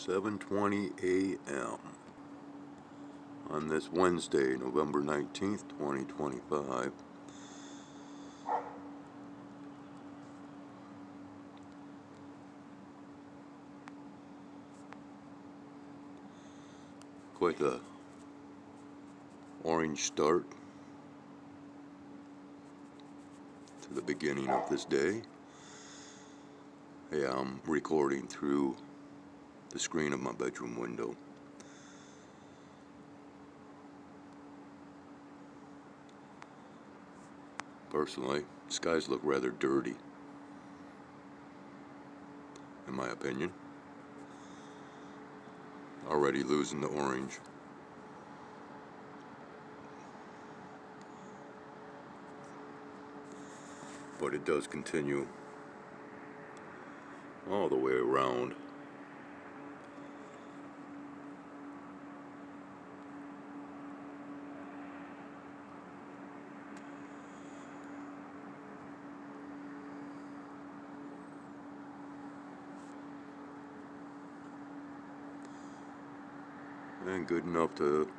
7:20 a.m. on this Wednesday, November 19th, 2025. Quite the orange start to the beginning of this day. Yeah, I'm recording through the screen of my bedroom window. Personally, skies look rather dirty, in my opinion. Already losing the orange. But it does continue all the way around. And good enough to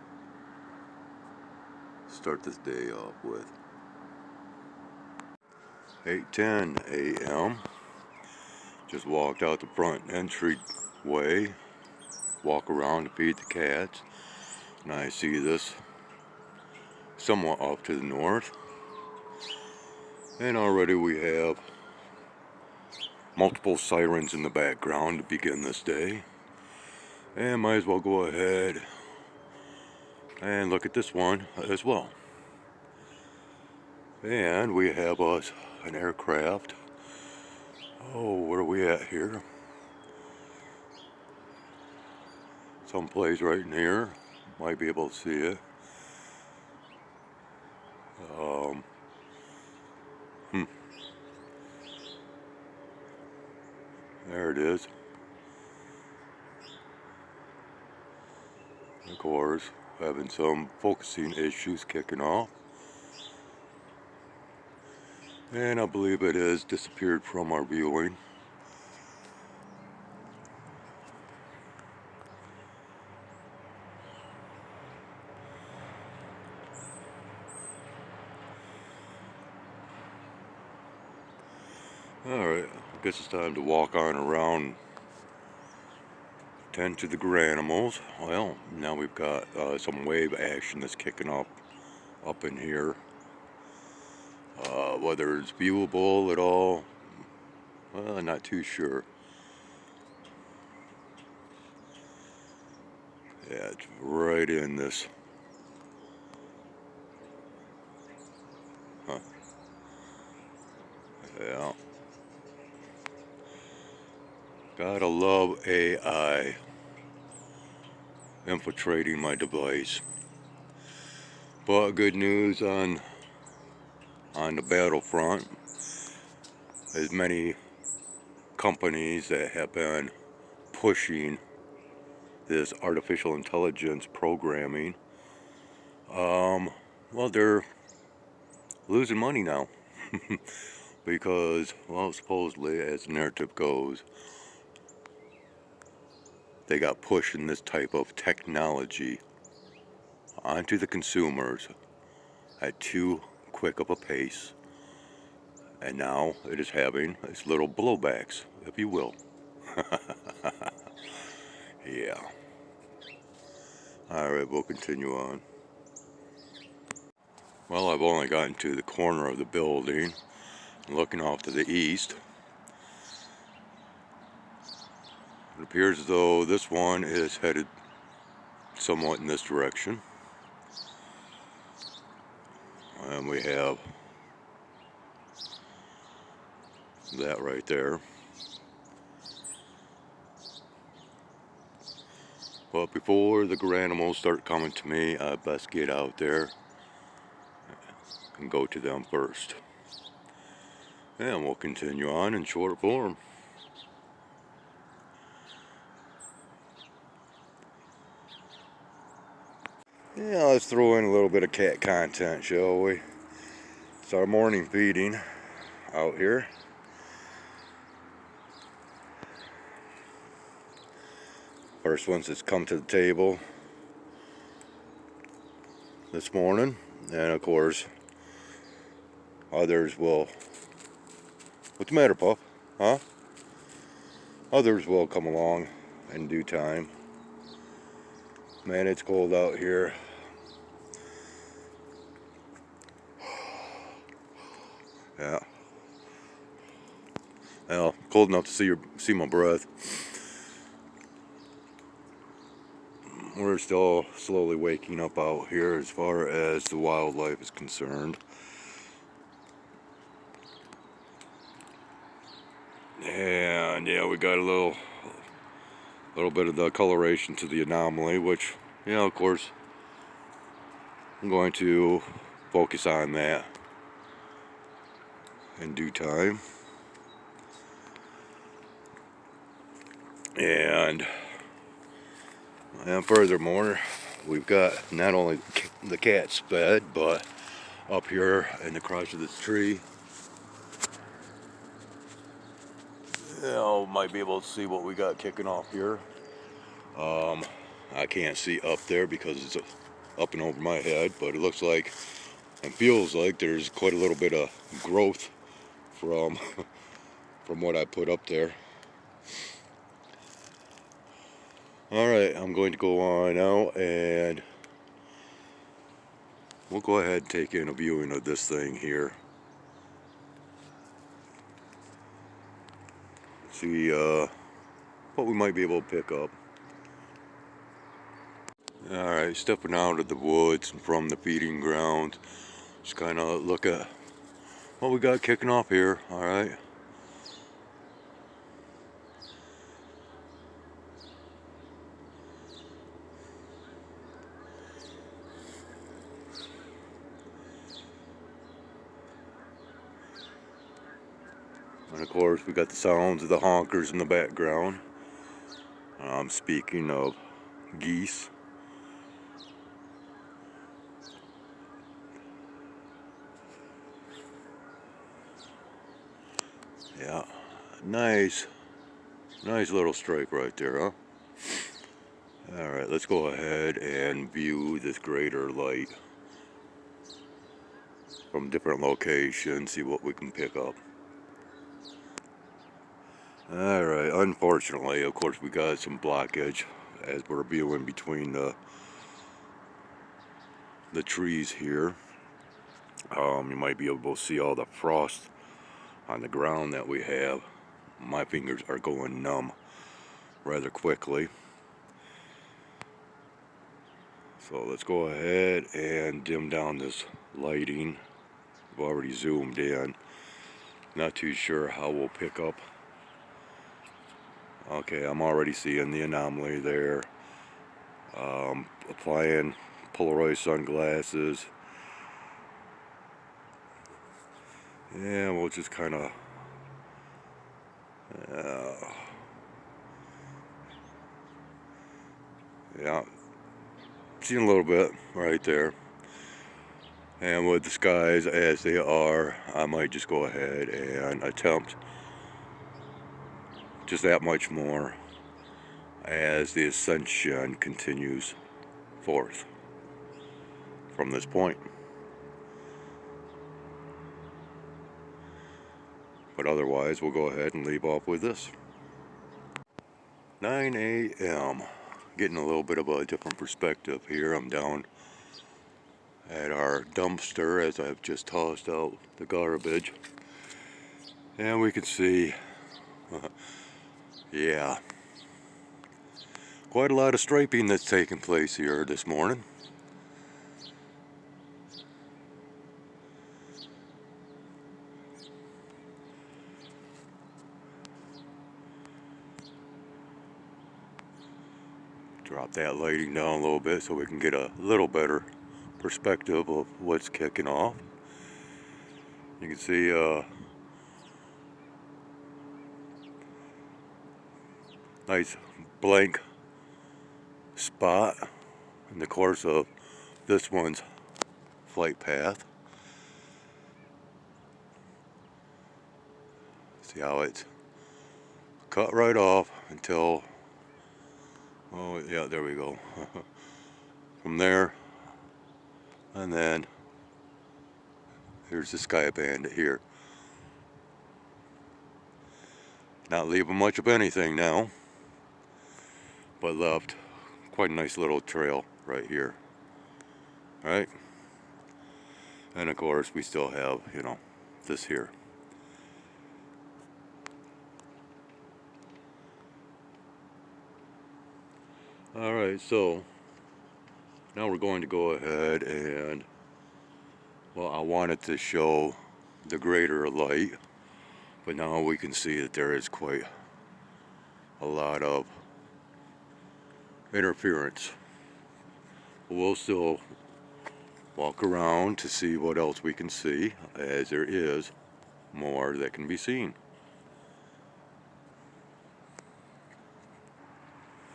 start this day off with. 8:10 a.m. Just walked out the front entryway, walk around to feed the cats, and I see this somewhat off to the north, and already we have multiple sirens in the background to begin this day. And might as well go ahead and look at this one as well. And we have us an aircraft. Oh, where are we at here? Someplace right in here. Might be able to see it. There it is. Of course, having some focusing issues kicking off. And I believe it has disappeared from our viewing. Alright, I guess it's time to walk on around, tend to the granimals. Well, now we've got some wave action that's kicking up in here. Whether it's viewable at all, well, I'm not too sure. Yeah, it's right in this. Huh. Yeah. Gotta love AI infiltrating my device. But good news on the battlefront. There's many companies that have been pushing this artificial intelligence programming. Well, they're losing money now. Because, well, supposedly, as the narrative goes, they got pushing this type of technology onto the consumers at too quick of a pace, and now it is having its little blowbacks, if you will. Yeah. Alright, we'll continue on. Well, I've only gotten to the corner of the building, looking off to the east. It appears as though this one is headed somewhat in this direction. And we have that right there. But before the granimals start coming to me, I best get out there and go to them first. And we'll continue on in short form. Yeah, let's throw in a little bit of cat content, shall we? It's our morning feeding out here. First ones that's come to the table this morning, and of course others will, what's the matter, pup? Huh? Others will come along in due time. Man, it's cold out here. Yeah. Well, cold enough to see my breath. We're still slowly waking up out here as far as the wildlife is concerned. And yeah, we got a little bit of the coloration to the anomaly, which, you know, of course, I'm going to focus on that in due time. And furthermore, we've got not only the cat's bed, but up here in the crotch of this tree, you know, might be able to see what we got kicking off here. I can't see up there because it's up and over my head, but it looks like and feels like there's quite a little bit of growth from from what I put up there. Alright, I'm going to go on out and we'll go ahead and take in a viewing of this thing here. See what we might be able to pick up. Alright, stepping out of the woods and from the feeding ground. Just kind of look at what we got kicking off here. Alright. And of course we got the sounds of the honkers in the background. Speaking of geese. Yeah, nice little stripe right there, huh? Alright, let's go ahead and view this greater light from different locations, see what we can pick up. Alright, unfortunately, of course, we got some blockage as we're viewing between the trees here. You might be able to see all the frost on the ground that we have. My fingers are going numb rather quickly. So let's go ahead and dim down this lighting. We've already zoomed in. Not too sure how we'll pick up. Okay, I'm already seeing the anomaly there. Applying Polaroid sunglasses. Yeah, we'll just kind of yeah, seeing a little bit right there. And with the skies as they are, I might just go ahead and attempt just that much more as the ascension continues forth from this point. But otherwise, we'll go ahead and leave off with this. 9 a.m. Getting a little bit of a different perspective here. I'm down at our dumpster as I've just tossed out the garbage. And we can see, yeah, quite a lot of striping that's taking place here this morning. Drop that lighting down a little bit so we can get a little better perspective of what's kicking off. You can see nice blank spot in the course of this one's flight path. See how it's cut right off until Oh yeah, there we go. From there, and then here's the Sky Bandit here. Not leaving much of anything now, but left quite a nice little trail right here. Right? And of course we still have, you know, this here. Alright, so now we're going to go ahead and, well, I wanted to show the greater light, but now we can see that there is quite a lot of interference. We'll still walk around to see what else we can see, as there is more that can be seen.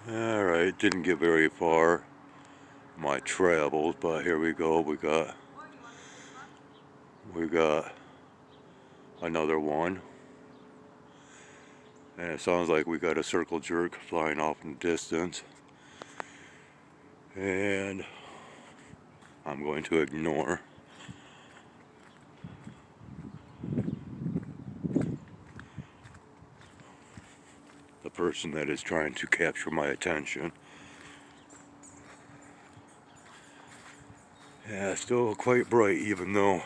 Alright, didn't get very far my travels, but here we go. We got another one, and it sounds like we got a circle jerk flying off in the distance, and I'm going to ignore the person that is trying to capture my attention. Yeah, still quite bright, even though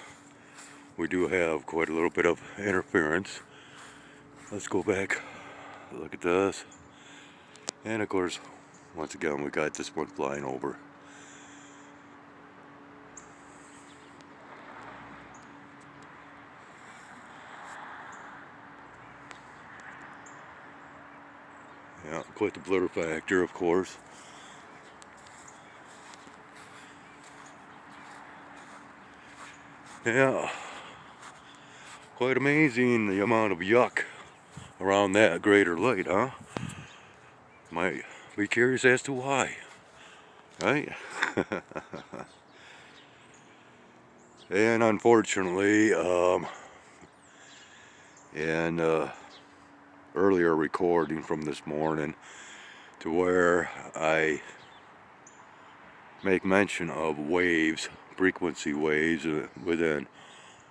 we do have quite a little bit of interference. Let's go back, look at this, and of course, once again, we got this one flying over. Yeah, quite the blur factor, of course. Yeah, quite amazing the amount of yuck around that greater light, huh? Might be curious as to why, right? And unfortunately, in earlier recording from this morning, to where I make mention of waves, frequency waves within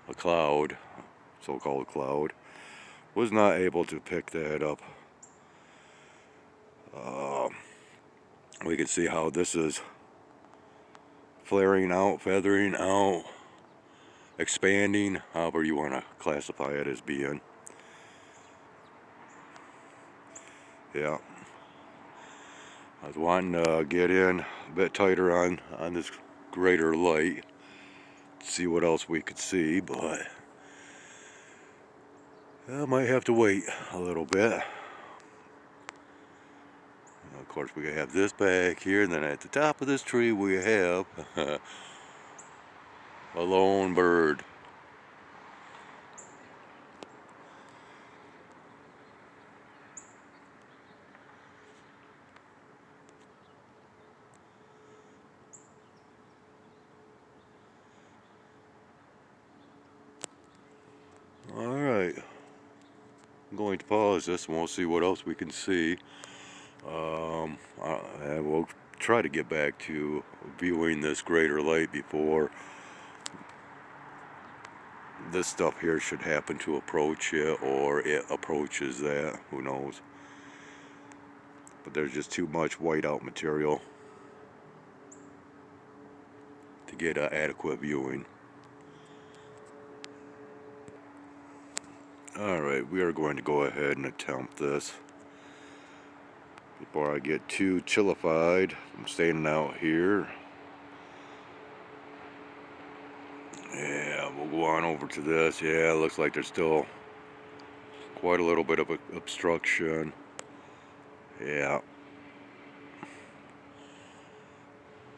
a cloud, so-called cloud, was not able to pick that up. We can see how this is flaring out, feathering out, expanding, however you want to classify it as being. Yeah, I was wanting to get in a bit tighter on this greater light, see what else we could see, but I might have to wait a little bit. Of course, we have this back here, and then at the top of this tree we have a lone bird. Alright, I'm going to pause this and we'll see what else we can see. And we'll try to get back to viewing this greater light before this stuff here should happen to approach it, or it approaches that, who knows. But there's just too much whiteout material to get adequate viewing. Alright, we are going to go ahead and attempt this before I get too chillified from standing out here. Yeah, we'll go on over to this. Yeah, it looks like there's still quite a little bit of obstruction. Yeah.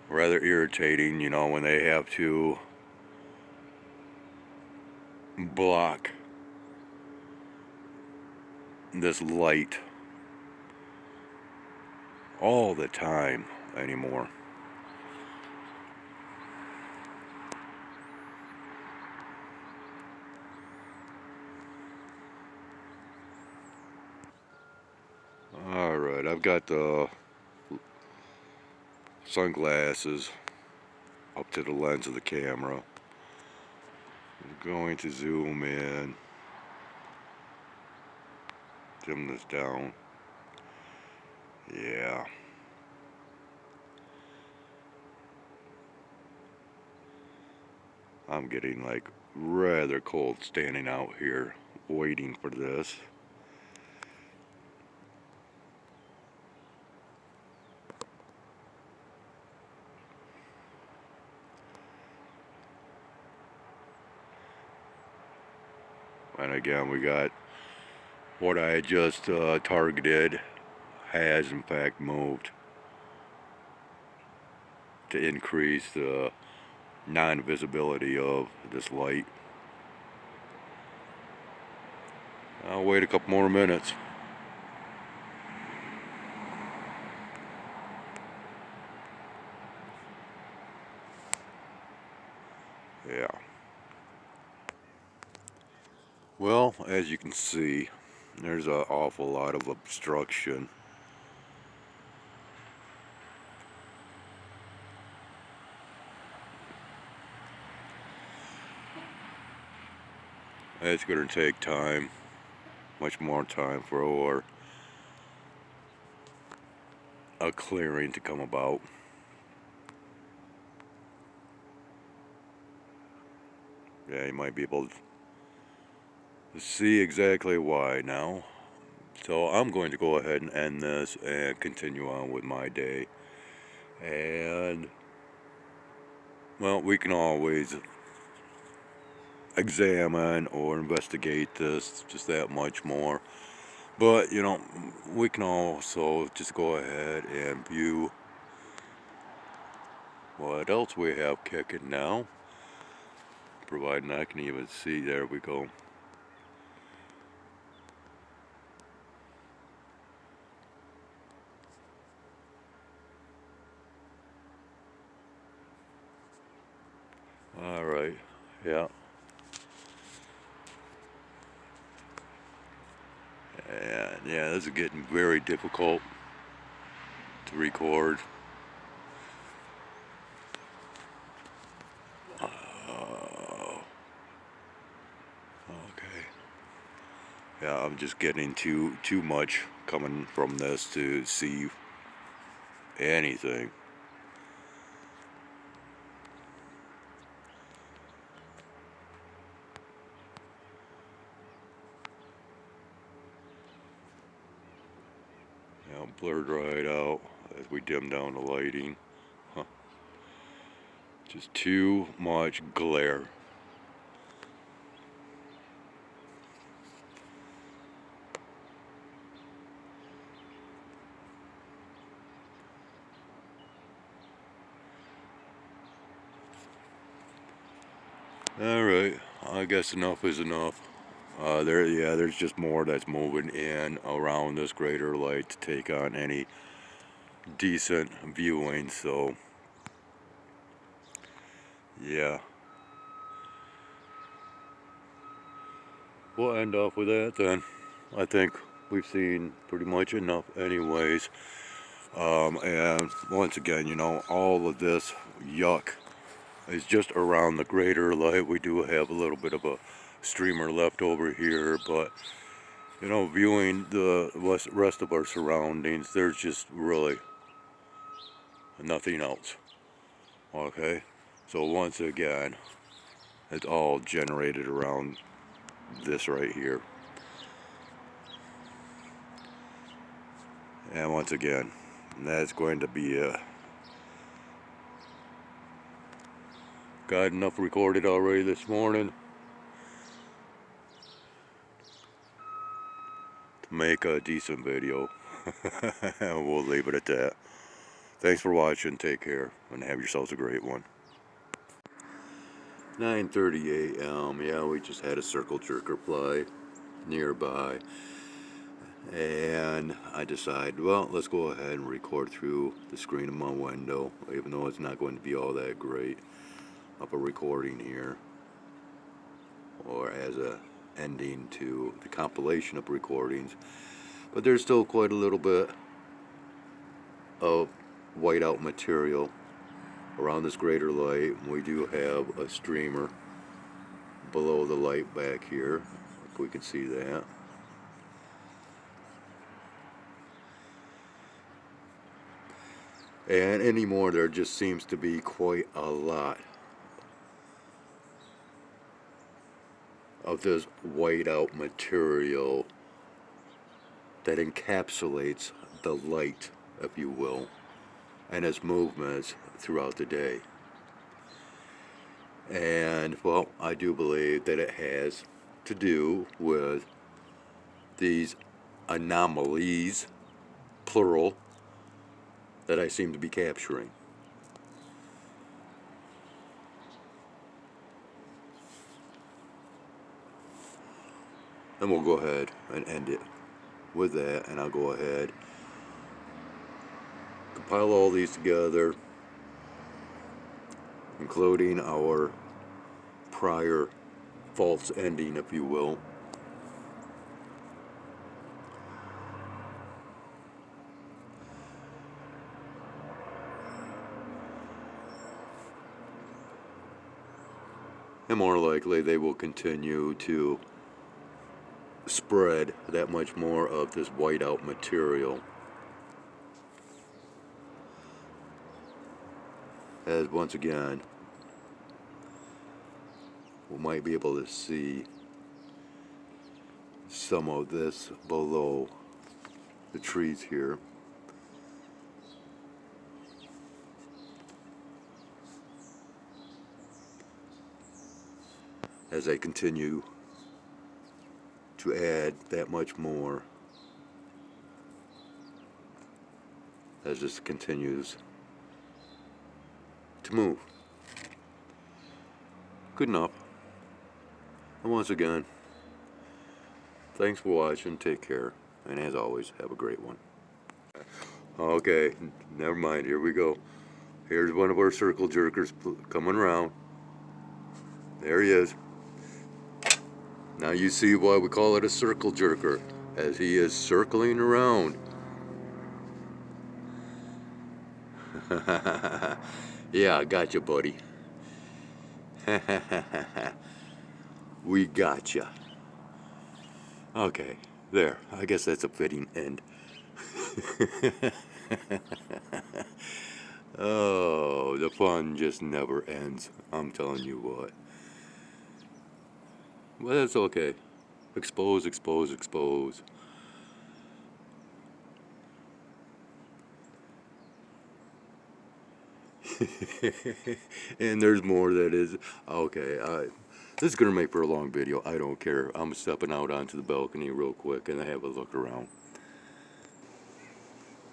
Rather irritating, you know, when they have to block this light all the time anymore. Alright, I've got the sunglasses up to the lens of the camera. I'm going to zoom in, dim this down. Yeah. I'm getting like rather cold standing out here waiting for this. And again, we got what I had just targeted has in fact moved to increase the non-visibility of this light. I'll wait a couple more minutes. Yeah. Well, as you can see, there's an awful lot of obstruction. It's going to take time, much more time for a clearing to come about. Yeah, you might be able to see exactly why now. So I'm going to go ahead and end this and continue on with my day. And, well, we can always examine or investigate this just that much more. But, you know, we can also just go ahead and view what else we have kicking now. Providing I can even see, there we go. Alright, yeah. And yeah, this is getting very difficult to record. Okay. Yeah, I'm just getting too much coming from this to see anything. Yeah, blurred right out as we dim down the lighting. Huh. Just too much glare. Alright, I guess enough is enough. There's just more that's moving in around this greater light to take on any decent viewing, so yeah. We'll end off with that then. I think we've seen pretty much enough anyways. And once again, you know, all of this yuck is just around the greater light. We do have a little bit of a streamer left over here, but you know, viewing the rest of our surroundings, there's just really nothing else. Okay, so once again, it's all generated around this right here. And once again, that's going to be got enough recorded already this morning to make a decent video. We'll leave it at that. Thanks for watching, take care, and have yourselves a great one. 9:30 a.m. Yeah, we just had a circle jerker fly nearby. And I decided, well, let's go ahead and record through the screen of my window, even though it's not going to be all that great of a recording here, or as a ending to the compilation of recordings. But there's still quite a little bit of whiteout material around this greater light. We do have a streamer below the light back here, if we can see that. And anymore, there just seems to be quite a lot of this whiteout material that encapsulates the light, if you will, and its movements throughout the day. And well, I do believe that it has to do with these anomalies, plural, that I seem to be capturing. Then we'll go ahead and end it with that, and I'll go ahead, compile all these together, including our prior false ending, if you will. And more likely they will continue to spread that much more of this whiteout material, as once again we might be able to see some of this below the trees here. As I continue to add that much more, as this continues to move. Good enough. And once again, thanks for watching, take care, and as always, have a great one. Okay, never mind, here we go. Here's one of our circle jerkers coming around. There he is. Now you see why we call it a circle jerker, as he is circling around. Yeah, I got you, buddy. We got you. Okay, there. I guess that's a fitting end. Oh, the fun just never ends. I'm telling you what. Well, that's okay. Expose, expose, expose. And there's more that is okay. This is gonna make for a long video. I don't care. I'm stepping out onto the balcony real quick and I have a look around.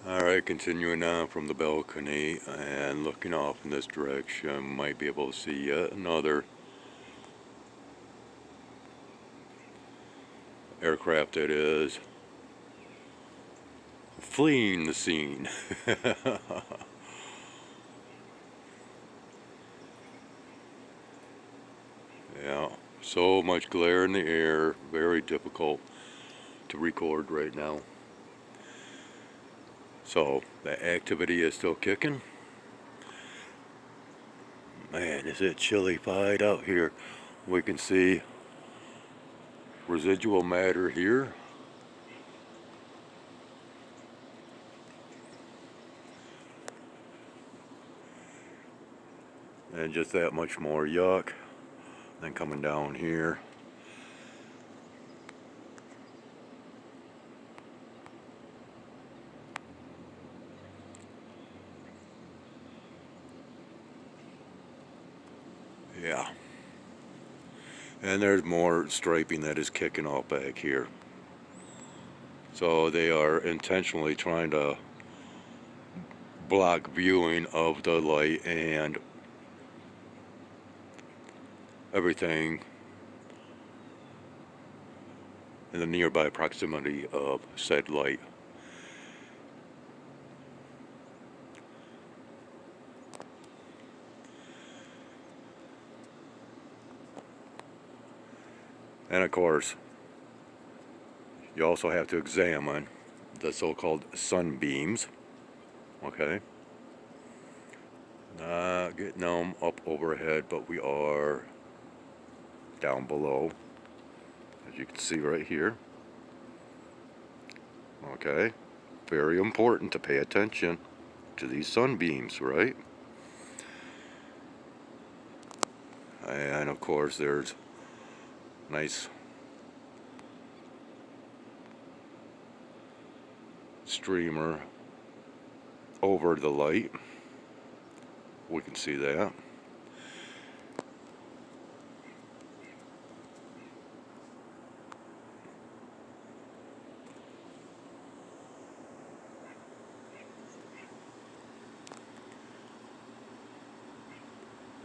Alright, continuing on from the balcony and looking off in this direction, might be able to see yet another aircraft that is fleeing the scene. Yeah, so much glare in the air, very difficult to record right now. So, the activity is still kicking. Man, is it chilly-fied out here. We can see residual matter here. And just that much more yuck. Then coming down here. Yeah. And there's more striping that is kicking off back here. So they are intentionally trying to block viewing of the light and everything in the nearby proximity of said light. And of course, you also have to examine the so-called sunbeams, okay? Not getting them up overhead, but we are down below, as you can see right here. Okay, very important to pay attention to these sunbeams, right? And of course there's nice streamer over the light. We can see that.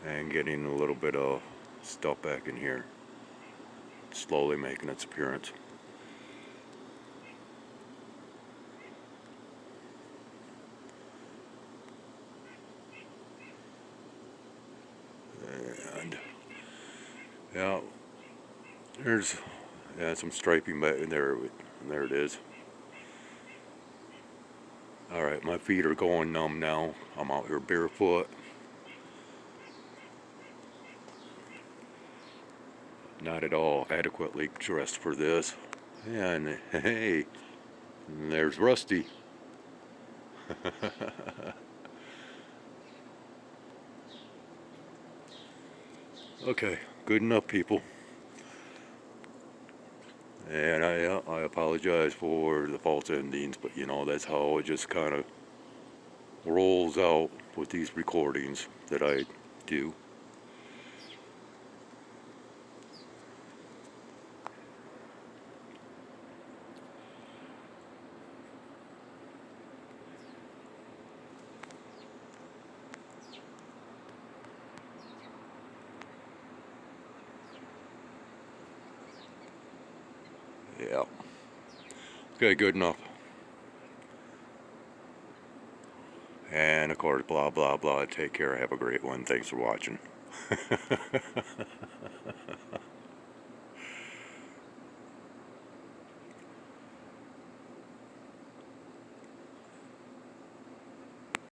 And getting a little bit of stuff back in here, slowly making its appearance. And yeah, there's some striping back in there. And there it is. Alright, my feet are going numb now. I'm out here barefoot. Not at all adequately dressed for this. And hey, there's Rusty. Okay, good enough, people. And I apologize for the false endings, but you know, that's how it just kind of rolls out with these recordings that I do. Yeah. Okay, good enough. And of course, blah, blah, blah. Take care. Have a great one. Thanks for watching.